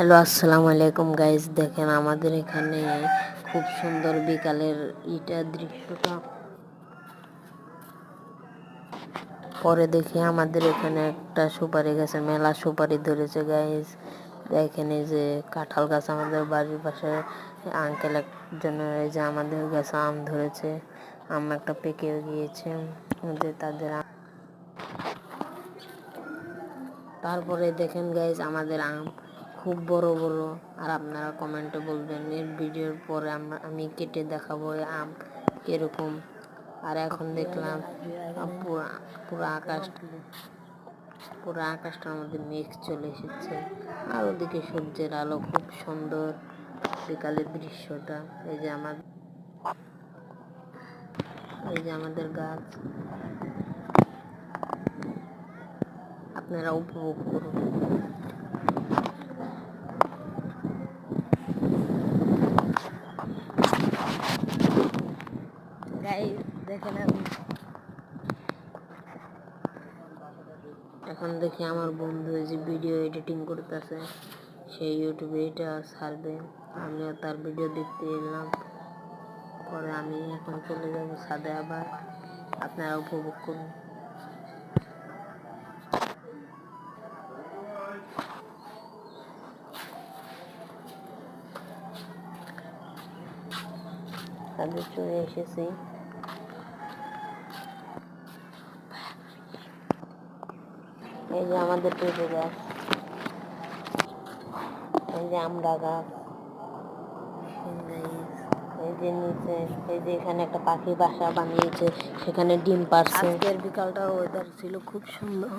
Hello, আসসালামু আলাইকুম guys. দেখেন আমাদের এখানে খুব সুন্দর বিকালের দৃশ্যটা। পরে দেখি আমাদের এখানে একটা সুপারি গাছে মেলা সুপারি ধরেছে গাইস। দেখেন এই যে কাঁঠাল গাছ আমাদের বাড়ির পাশে আঙ্কেল একজনের, এই যে আমাদের গাছে আম ধরেছে, আম একটা পেকেও গিয়েছে যে তাদের। তারপরে দেখেন গাইস আমাদের আম খুব বড় বড়। আর আপনারা কমেন্টে বলবেন এর ভিডিওর পরে আমি কেটে দেখাবো এই আম কিরকম। আর এখন দেখলাম পুরো আকাশটার মধ্যে মেঘ চলে এসেছে, আর ওদিকে সূর্যের আলো, খুব সুন্দর বিকালের দৃশ্যটা। এই যে আমাদের গাছ, আপনারা উপভোগ করুন। দেখেন এখন দেখি আমার বন্ধু যে ভিডিও এডিটিং করতেছে, সেই ইউটিউবে এটা ছাড়বে, আমিও তার ভিডিও দেখতে এলাম। পরে আমি এখন চলে যাবো ছাদে, আবার আপনারা উপভোগ করুন। ছাদে চলে এসেছি। এই যে আমাদের পেঁপে গাছ, এই যে আমড়া গাছ, এই যে নিচে, এই যে এখানে একটা পাখি বাসা বানিয়েছে, সেখানে ডিম পাড়ছে। আজকের বিকালটার ওয়েদার ছিল খুব সুন্দর।